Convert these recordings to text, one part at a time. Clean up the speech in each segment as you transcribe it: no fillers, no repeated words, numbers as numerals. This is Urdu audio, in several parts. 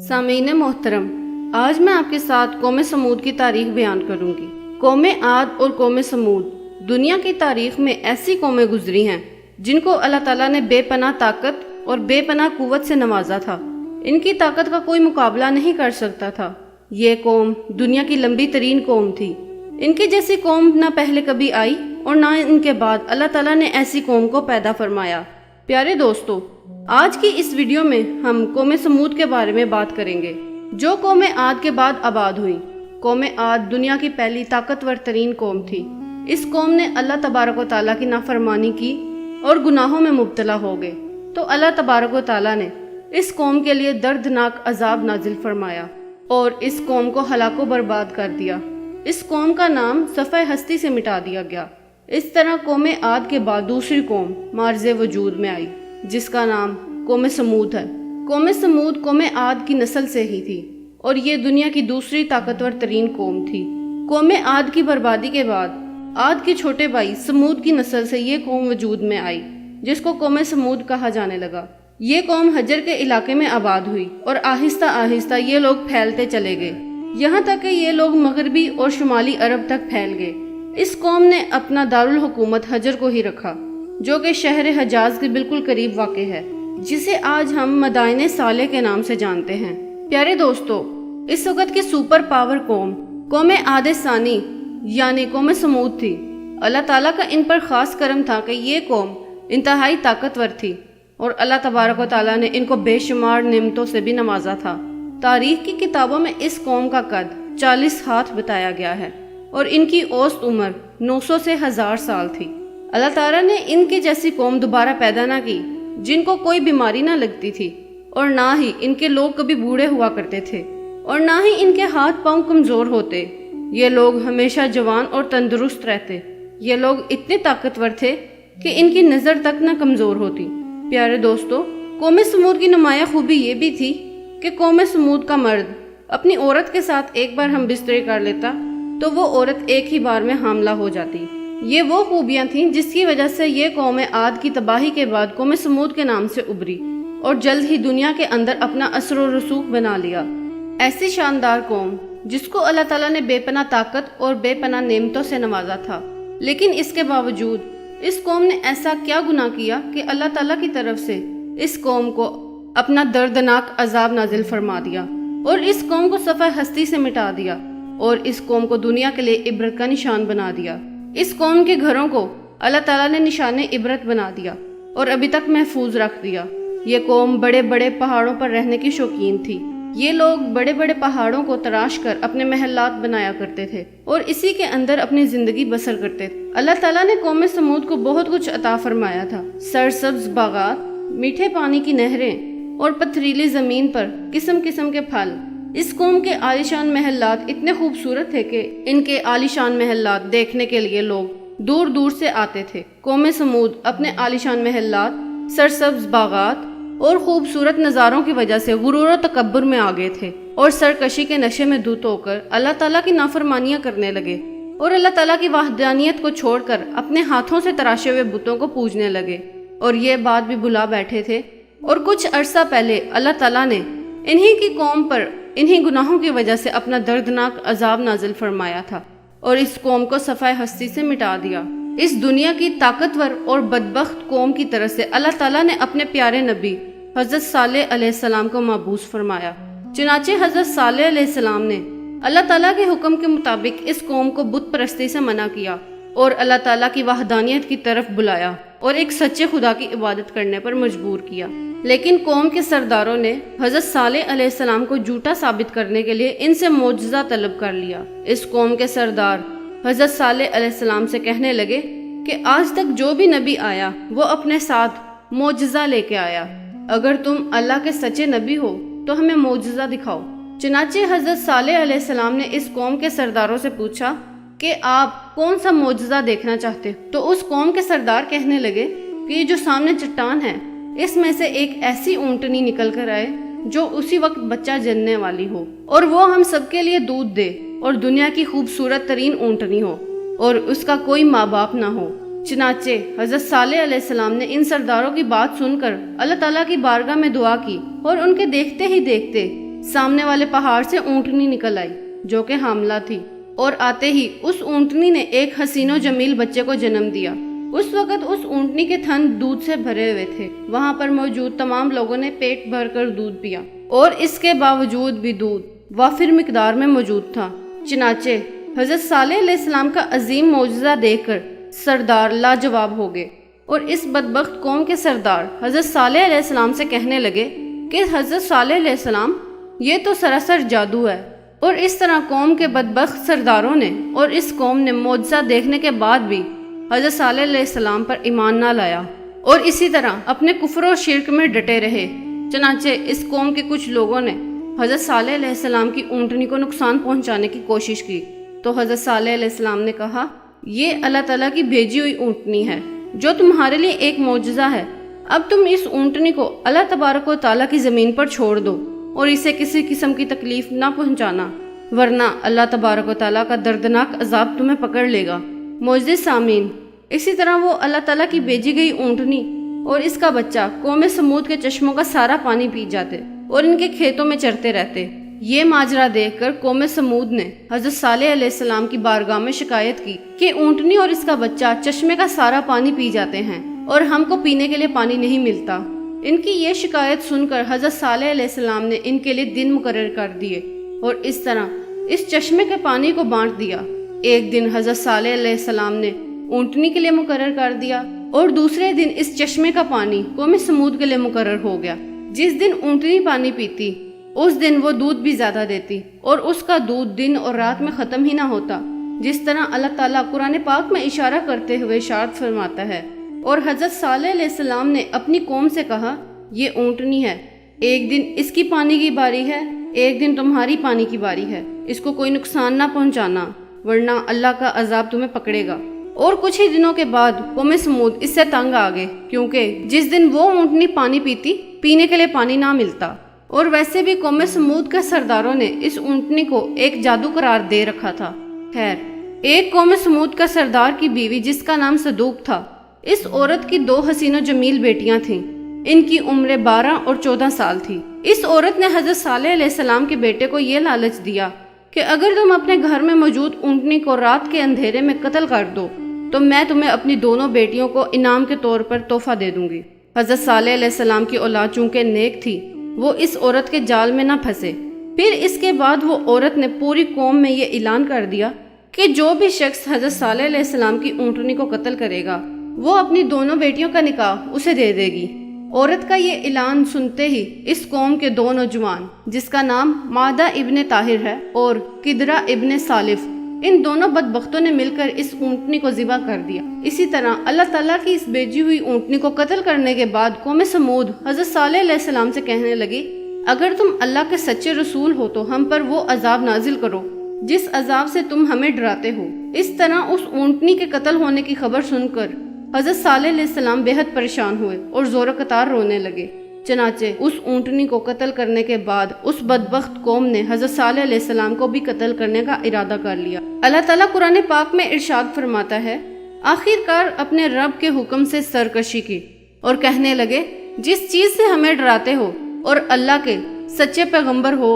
سامعین محترم، آج میں آپ کے ساتھ قوم سمود کی تاریخ بیان کروں گی۔ قوم عاد اور قوم سمود دنیا کی تاریخ میں ایسی قومیں گزری ہیں جن کو اللہ تعالیٰ نے بے پناہ طاقت اور بے پناہ قوت سے نوازا تھا۔ ان کی طاقت کا کوئی مقابلہ نہیں کر سکتا تھا۔ یہ قوم دنیا کی لمبی ترین قوم تھی۔ ان کی جیسی قوم نہ پہلے کبھی آئی اور نہ ان کے بعد اللہ تعالیٰ نے ایسی قوم کو پیدا فرمایا۔ پیارے دوستو، آج کی اس ویڈیو میں ہم قوم سمود کے بارے میں بات کریں گے، جو قوم عاد کے بعد آباد ہوئی۔ قوم عاد دنیا کی پہلی طاقتور ترین قوم تھی۔ اس قوم نے اللہ تبارک و تعالیٰ کی نافرمانی کی اور گناہوں میں مبتلا ہو گئے، تو اللہ تبارک و تعالیٰ نے اس قوم کے لیے دردناک عذاب نازل فرمایا اور اس قوم کو ہلاک و برباد کر دیا۔ اس قوم کا نام صفحہ ہستی سے مٹا دیا گیا۔ اس طرح قوم عاد کے بعد دوسری قوم معرض وجود میں آئی، جس کا نام قوم سمود ہے۔ قوم سمود قوم عاد کی نسل سے ہی تھی اور یہ دنیا کی دوسری طاقتور ترین قوم تھی۔ قوم عاد کی بربادی کے بعد عاد کے چھوٹے بھائی سمود کی نسل سے یہ قوم وجود میں آئی، جس کو قوم سمود کہا جانے لگا۔ یہ قوم حجر کے علاقے میں آباد ہوئی اور آہستہ آہستہ یہ لوگ پھیلتے چلے گئے، یہاں تک کہ یہ لوگ مغربی اور شمالی عرب تک پھیل گئے۔ اس قوم نے اپنا دارالحکومت حجر کو ہی رکھا، جو کہ شہر حجاز کے بالکل قریب واقع ہے، جسے آج ہم مدائن صالح کے نام سے جانتے ہیں۔ پیارے دوستو، اس وقت کی سپر پاور قوم عاد ثانی یعنی قوم سمود تھی۔ اللہ تعالیٰ کا ان پر خاص کرم تھا کہ یہ قوم انتہائی طاقتور تھی اور اللہ تبارک و تعالیٰ نے ان کو بے شمار نعمتوں سے بھی نوازا تھا۔ تاریخ کی کتابوں میں اس قوم کا قد 40 ہاتھ بتایا گیا ہے اور ان کی اوسط عمر 900 سے 1000 سال تھی۔ اللہ تعالیٰ نے ان کی جیسی قوم دوبارہ پیدا نہ کی جن کو کوئی بیماری نہ لگتی تھی، اور نہ ہی ان کے لوگ کبھی بوڑھے ہوا کرتے تھے، اور نہ ہی ان کے ہاتھ پاؤں کمزور ہوتے۔ یہ لوگ ہمیشہ جوان اور تندرست رہتے۔ یہ لوگ اتنے طاقتور تھے کہ ان کی نظر تک نہ کمزور ہوتی۔ پیارے دوستو، قوم سمود کی نمایاں خوبی یہ بھی تھی کہ قوم سمود کا مرد اپنی عورت کے ساتھ ایک بار ہم بستری کر لیتا تو وہ عورت ایک ہی بار میں حاملہ ہو جاتی۔ یہ وہ خوبیاں تھیں جس کی وجہ سے یہ قوم عاد کی تباہی کے بعد قوم سمود کے نام سے ابھری اور جلد ہی دنیا کے اندر اپنا اثر و رسوخ بنا لیا۔ ایسی شاندار قوم جس کو اللہ تعالیٰ نے بے پناہ طاقت اور بے پناہ نعمتوں سے نوازا تھا، لیکن اس کے باوجود اس قوم نے ایسا کیا گناہ کیا کہ اللہ تعالیٰ کی طرف سے اس قوم کو اپنا دردناک عذاب نازل فرما دیا اور اس قوم کو صفحہ ہستی سے مٹا دیا اور اس قوم کو دنیا کے لیے عبرت کا نشان بنا دیا۔ اس قوم کے گھروں کو اللہ تعالیٰ نے نشان عبرت بنا دیا اور ابھی تک محفوظ رکھ دیا۔ یہ قوم بڑے بڑے پہاڑوں پر رہنے کی شوقین تھی۔ یہ لوگ بڑے بڑے پہاڑوں کو تراش کر اپنے محلات بنایا کرتے تھے اور اسی کے اندر اپنی زندگی بسر کرتے تھے۔ اللہ تعالیٰ نے قوم سمود کو بہت کچھ عطا فرمایا تھا۔ سرسبز باغات، میٹھے پانی کی نہریں اور پتھریلی زمین پر قسم قسم کے پھل۔ اس قوم کے عالیشان محلات اتنے خوبصورت تھے کہ ان کے عالیشان محلات دیکھنے کے لیے لوگ دور دور سے آتے تھے۔ قوم سمود اپنے عالیشان محلات، سرسبز باغات اور خوبصورت نظاروں کی وجہ سے غرور و تکبر میں آ گئے تھے اور سرکشی کے نشے میں دھت ہو کر اللہ تعالیٰ کی نافرمانیاں کرنے لگے اور اللہ تعالیٰ کی وحدانیت کو چھوڑ کر اپنے ہاتھوں سے تراشے ہوئے بتوں کو پوجنے لگے، اور یہ بات بھی بھلا بیٹھے تھے۔ اور کچھ عرصہ پہلے اللہ تعالیٰ نے انہی کی قوم پر انہی گناہوں کی وجہ سے اپنا دردناک عذاب نازل فرمایا تھا اور اس قوم کو صفحہ ہستی سے مٹا دیا۔ اس دنیا کی طاقتور اور بدبخت قوم کی طرف سے اللہ تعالیٰ نے اپنے پیارے نبی حضرت صالح علیہ السلام کو مبعوث فرمایا۔ چنانچہ حضرت صالح علیہ السلام نے اللہ تعالیٰ کے حکم کے مطابق اس قوم کو بت پرستی سے منع کیا اور اللہ تعالیٰ کی وحدانیت کی طرف بلایا اور ایک سچے خدا کی عبادت کرنے پر مجبور کیا۔ لیکن قوم کے سرداروں نے حضرت صالح علیہ السلام کو جھوٹا ثابت کرنے کے لیے ان سے معجزہ طلب کر لیا۔ اس قوم کے سردار حضرت صالح علیہ السلام سے کہنے لگے کہ آج تک جو بھی نبی آیا وہ اپنے ساتھ معجزہ لے کے آیا، اگر تم اللہ کے سچے نبی ہو تو ہمیں معجزہ دکھاؤ۔ چنانچہ حضرت صالح علیہ السلام نے اس قوم کے سرداروں سے پوچھا کہ آپ کون سا معجزہ دیکھنا چاہتے ہو؟ تو اس قوم کے سردار کہنے لگے کہ یہ جو سامنے چٹان ہے، اس میں سے ایک ایسی اونٹنی نکل کر آئے جو اسی وقت بچہ جننے والی ہو، اور وہ ہم سب کے لیے دودھ دے، اور دنیا کی خوبصورت ترین اونٹنی ہو اور اس کا کوئی ماں باپ نہ ہو۔ چنانچہ حضرت صالح علیہ السلام نے ان سرداروں کی بات سن کر اللہ تعالیٰ کی بارگاہ میں دعا کی اور ان کے دیکھتے ہی دیکھتے سامنے والے پہاڑ سے اونٹنی نکل آئی جو کہ حاملہ تھی، اور آتے ہی اس اونٹنی نے ایک حسین و جمیل بچے کو جنم دیا۔ اس وقت اس اونٹنی کے تھن دودھ سے بھرے ہوئے تھے۔ وہاں پر موجود تمام لوگوں نے پیٹ بھر کر دودھ پیا، اور اس کے باوجود بھی دودھ وافر مقدار میں موجود تھا۔ چنانچہ حضرت صالح علیہ السلام کا عظیم معجزہ دیکھ کر سردار لاجواب ہو گئے، اور اس بدبخت قوم کے سردار حضرت صالح علیہ السلام سے کہنے لگے کہ حضرت صالح علیہ السلام، یہ تو سراسر جادو ہے۔ اور اس طرح قوم کے بدبخت سرداروں نے اور اس قوم نے معجزہ دیکھنے کے بعد بھی حضرت صالح علیہ السلام پر ایمان نہ لایا، اور اسی طرح اپنے کفر و شرک میں ڈٹے رہے۔ چنانچہ اس قوم کے کچھ لوگوں نے حضرت صالح علیہ السلام کی اونٹنی کو نقصان پہنچانے کی کوشش کی، تو حضرت صالح علیہ السلام نے کہا، یہ اللہ تعالیٰ کی بھیجی ہوئی اونٹنی ہے جو تمہارے لیے ایک معجزہ ہے۔ اب تم اس اونٹنی کو اللہ تبارک و تعالیٰ کی زمین پر چھوڑ دو اور اسے کسی قسم کی تکلیف نہ پہنچانا، ورنہ اللہ تبارک و تعالیٰ کا دردناک عذاب تمہیں پکڑ لے گا۔ معزز سامعین، اسی طرح وہ اللہ تعالیٰ کی بھیجی گئی اونٹنی اور اس کا بچہ قوم سمود کے چشموں کا سارا پانی پی جاتے اور ان کے کھیتوں میں چرتے رہتے۔ یہ ماجرا دیکھ کر قوم سمود نے حضرت صالح علیہ السلام کی بارگاہ میں شکایت کی کہ اونٹنی اور اس کا بچہ چشمے کا سارا پانی پی جاتے ہیں اور ہم کو پینے کے لیے پانی نہیں ملتا۔ ان کی یہ شکایت سن کر حضرت صالح علیہ السلام نے ان کے لیے دن مقرر کر دیے اور اس طرح اس چشمے کے پانی کو بانٹ دیا۔ ایک دن حضرت صالح علیہ السلام نے اونٹنی کے لیے مقرر کر دیا اور دوسرے دن اس چشمے کا پانی قوم سمود کے لیے مقرر ہو گیا۔ جس دن اونٹنی پانی پیتی اس دن وہ دودھ بھی زیادہ دیتی اور اس کا دودھ دن اور رات میں ختم ہی نہ ہوتا، جس طرح اللہ تعالیٰ قرآن پاک میں اشارہ کرتے ہوئے ارشاد فرماتا ہے۔ اور حضرت صالح علیہ السلام نے اپنی قوم سے کہا، یہ اونٹنی ہے، ایک دن اس کی پانی کی باری ہے، ایک دن تمہاری پانی کی باری ہے، اس کو کوئی نقصان نہ پہنچانا ورنہ اللہ کا عذاب تمہیں پکڑے گا۔ اور کچھ ہی دنوں کے بعد قوم سمود اس سے تنگ آ گئے، کیونکہ جس دن وہ اونٹنی پانی پیتی پینے کے لیے پانی نہ ملتا، اور ویسے بھی قوم سمود کے سرداروں نے اس اونٹنی کو ایک جادو قرار دے رکھا تھا۔ خیر، ایک قوم سمود کا سردار کی بیوی جس کا نام صدوق تھا، اس عورت کی 2 حسین و جمیل بیٹیاں تھیں۔ ان کی عمریں 12 اور 14 سال تھی۔ اس عورت نے حضرت صالح علیہ السلام کے بیٹے کو یہ لالچ دیا کہ اگر تم اپنے گھر میں موجود اونٹنی کو رات کے اندھیرے میں قتل کر دو تو میں تمہیں اپنی دونوں بیٹیوں کو انعام کے طور پر تحفہ دے دوں گی۔ حضرت صالح علیہ السلام کی اولاد چونکہ نیک تھی، وہ اس عورت کے جال میں نہ پھنسے۔ پھر اس کے بعد وہ عورت نے پوری قوم میں یہ اعلان کر دیا کہ جو بھی شخص حضرت صالح علیہ السلام کی اونٹنی کو قتل کرے گا وہ اپنی دونوں بیٹیوں کا نکاح اسے دے دے گی۔ عورت کا یہ اعلان سنتے ہی اس قوم کے 2 نوجوان، جس کا نام مادہ ابن طاہر ہے اور قدرہ ابن سالف، ان دونوں بدبختوں نے مل کر اس اونٹنی کو ذبح کر دیا۔ اسی طرح اللہ تعالیٰ کی اس بھیجی ہوئی اونٹنی کو قتل کرنے کے بعد قوم سمود حضرت صالح علیہ السلام سے کہنے لگی، اگر تم اللہ کے سچے رسول ہو تو ہم پر وہ عذاب نازل کرو جس عذاب سے تم ہمیں ڈراتے ہو۔ اس طرح اس اونٹنی کے قتل ہونے کی خبر سن کر حضرت صالح علیہ السلام بے حد پریشان ہوئے اور زور قطار رونے لگے۔ چنانچہ اس اونٹنی کو قتل کرنے کے بعد اس بدبخت قوم نے حضرت صالح علیہ السلام کو بھی قتل کرنے کا ارادہ کر لیا۔ اللہ تعالیٰ قرآن پاک میں ارشاد فرماتا ہے، آخر کار اپنے رب کے حکم سے سرکشی کی اور کہنے لگے، جس چیز سے ہمیں ڈراتے ہو اور اللہ کے سچے پیغمبر ہو،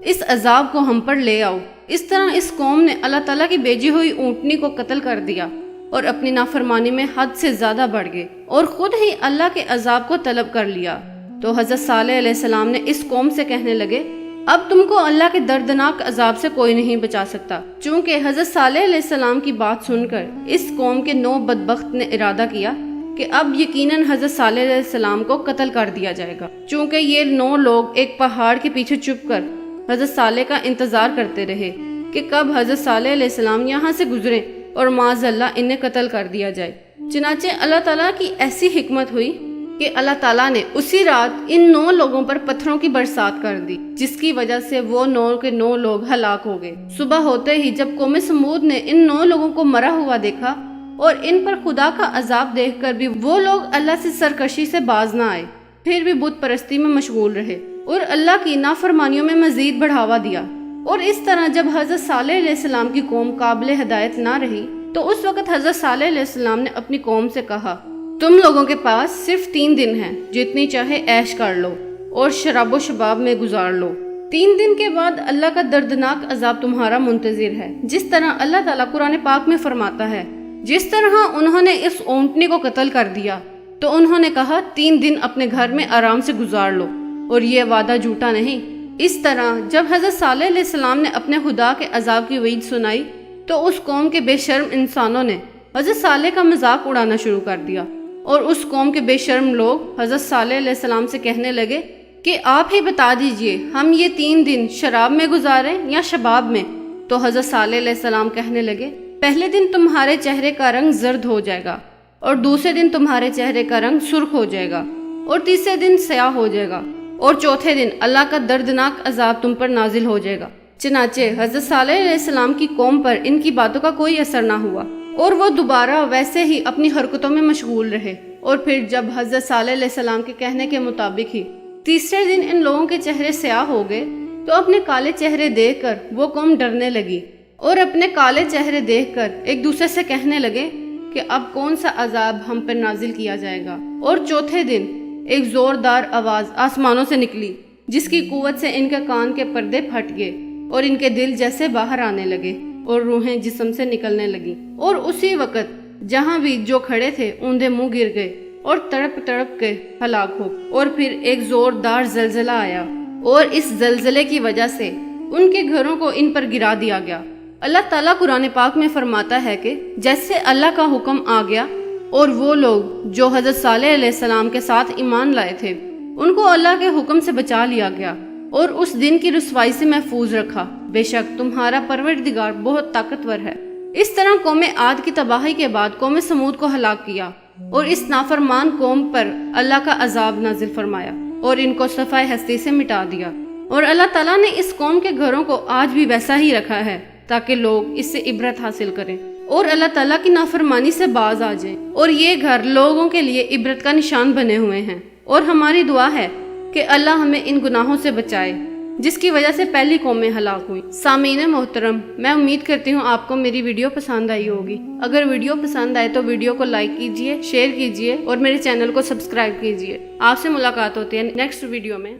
اس عذاب کو ہم پر لے آؤ۔ اس طرح اس قوم نے اللہ تعالیٰ کی بھیجی ہوئی اونٹنی کو قتل کر دیا اور اپنی نافرمانی میں حد سے زیادہ بڑھ گئے اور خود ہی اللہ کے عذاب کو طلب کر لیا۔ تو حضرت صالح علیہ السلام نے اس قوم سے کہنے لگے، اب تم کو اللہ کے دردناک عذاب سے کوئی نہیں بچا سکتا۔ چونکہ حضرت صالح علیہ السلام کی بات سن کر اس قوم کے 9 بدبخت نے ارادہ کیا کہ اب یقیناً حضرت صالح علیہ السلام کو قتل کر دیا جائے گا۔ چونکہ یہ 9 لوگ ایک پہاڑ کے پیچھے چھپ کر حضرت صالح کا انتظار کرتے رہے کہ کب حضرت صالح علیہ السلام یہاں سے گزریں اور معاذ اللہ انہیں قتل کر دیا جائے۔ چنانچہ اللہ تعالیٰ کی ایسی حکمت ہوئی کہ اللہ تعالیٰ نے اسی رات ان 9 لوگوں پر پتھروں کی برسات کر دی، جس کی وجہ سے وہ 9 کے 9 لوگ ہلاک ہو گئے۔ صبح ہوتے ہی جب قوم سمود نے ان 9 لوگوں کو مرا ہوا دیکھا اور ان پر خدا کا عذاب دیکھ کر بھی وہ لوگ اللہ سے سرکشی سے باز نہ آئے، پھر بھی بت پرستی میں مشغول رہے اور اللہ کی نافرمانیوں میں مزید بڑھاوا دیا۔ اور اس طرح جب حضرت صالح علیہ السلام کی قوم قابل ہدایت نہ رہی تو اس وقت حضرت صالح علیہ السلام نے اپنی قوم سے کہا، تم لوگوں کے پاس صرف 3 دن ہیں، جتنی چاہے عیش کر لو اور شراب و شباب میں گزار لو، 3 دن کے بعد اللہ کا دردناک عذاب تمہارا منتظر ہے، جس طرح اللہ تعالیٰ قرآن پاک میں فرماتا ہے، جس طرح انہوں نے اس اونٹنی کو قتل کر دیا تو انہوں نے کہا 3 دن اپنے گھر میں آرام سے گزار لو، اور یہ وعدہ جھوٹا نہیں۔ اس طرح جب حضرت صالح علیہ السلام نے اپنے خدا کے عذاب کی وعید سنائی تو اس قوم کے بے شرم انسانوں نے حضرت صالح کا مذاق اڑانا شروع کر دیا، اور اس قوم کے بے شرم لوگ حضرت صالح علیہ السلام سے کہنے لگے کہ آپ ہی بتا دیجئے ہم یہ 3 دن شراب میں گزاریں یا شباب میں؟ تو حضرت صالح علیہ السلام کہنے لگے پہلے دن تمہارے چہرے کا رنگ زرد ہو جائے گا، اور دوسرے دن تمہارے چہرے کا رنگ سرخ ہو جائے گا، اور تیسرے دن سیاہ ہو جائے گا، اور چوتھے دن اللہ کا دردناک عذاب تم پر نازل ہو جائے گا۔ چنانچہ حضرت صالح علیہ السلام کی قوم پر ان کی باتوں کا کوئی اثر نہ ہوا، اور وہ دوبارہ ویسے ہی اپنی حرکتوں میں مشغول رہے۔ اور پھر جب حضرت صالح علیہ السلام کے کہنے کے مطابق ہی تیسرے دن ان لوگوں کے چہرے سیاہ ہو گئے تو اپنے کالے چہرے دیکھ کر وہ قوم ڈرنے لگی، اور اپنے کالے چہرے دیکھ کر ایک دوسرے سے کہنے لگے کہ اب کون سا عذاب ہم پر نازل کیا جائے گا۔ اور چوتھے دن ایک زوردار آواز آسمانوں سے نکلی، جس کی قوت سے ان کے کان کے پردے پھٹ گئے، اور ان کے دل جیسے باہر آنے لگے، اور روحیں جسم سے نکلنے لگیں، اور اسی وقت جہاں بھی جو کھڑے تھے اوندے منہ گر گئے اور تڑپ تڑپ کے ہلاک ہو۔ اور پھر ایک زوردار زلزلہ آیا، اور اس زلزلے کی وجہ سے ان کے گھروں کو ان پر گرا دیا گیا۔ اللہ تعالیٰ قرآن پاک میں فرماتا ہے کہ جیسے اللہ کا حکم آ گیا اور وہ لوگ جو حضرت صالح علیہ السلام کے ساتھ ایمان لائے تھے ان کو اللہ کے حکم سے بچا لیا گیا اور اس دن کی رسوائی سے محفوظ رکھا۔ بے شک تمہارا پروردگار بہت طاقتور ہے۔ اس طرح قوم عاد کی تباہی کے بعد قوم سمود کو ہلاک کیا، اور اس نافرمان قوم پر اللہ کا عذاب نازل فرمایا اور ان کو صفحہ ہستی سے مٹا دیا۔ اور اللہ تعالیٰ نے اس قوم کے گھروں کو آج بھی ویسا ہی رکھا ہے تاکہ لوگ اس سے عبرت حاصل کریں اور اللہ تعالیٰ کی نافرمانی سے باز آ جائیں، اور یہ گھر لوگوں کے لیے عبرت کا نشان بنے ہوئے ہیں۔ اور ہماری دعا ہے کہ اللہ ہمیں ان گناہوں سے بچائے جس کی وجہ سے پہلی قومیں ہلاک ہوئیں۔ سامعین محترم، میں امید کرتی ہوں آپ کو میری ویڈیو پسند آئی ہوگی۔ اگر ویڈیو پسند آئے تو ویڈیو کو لائک کیجئے، شیئر کیجئے اور میرے چینل کو سبسکرائب کیجئے۔ آپ سے ملاقات ہوتی ہے نیکسٹ ویڈیو میں۔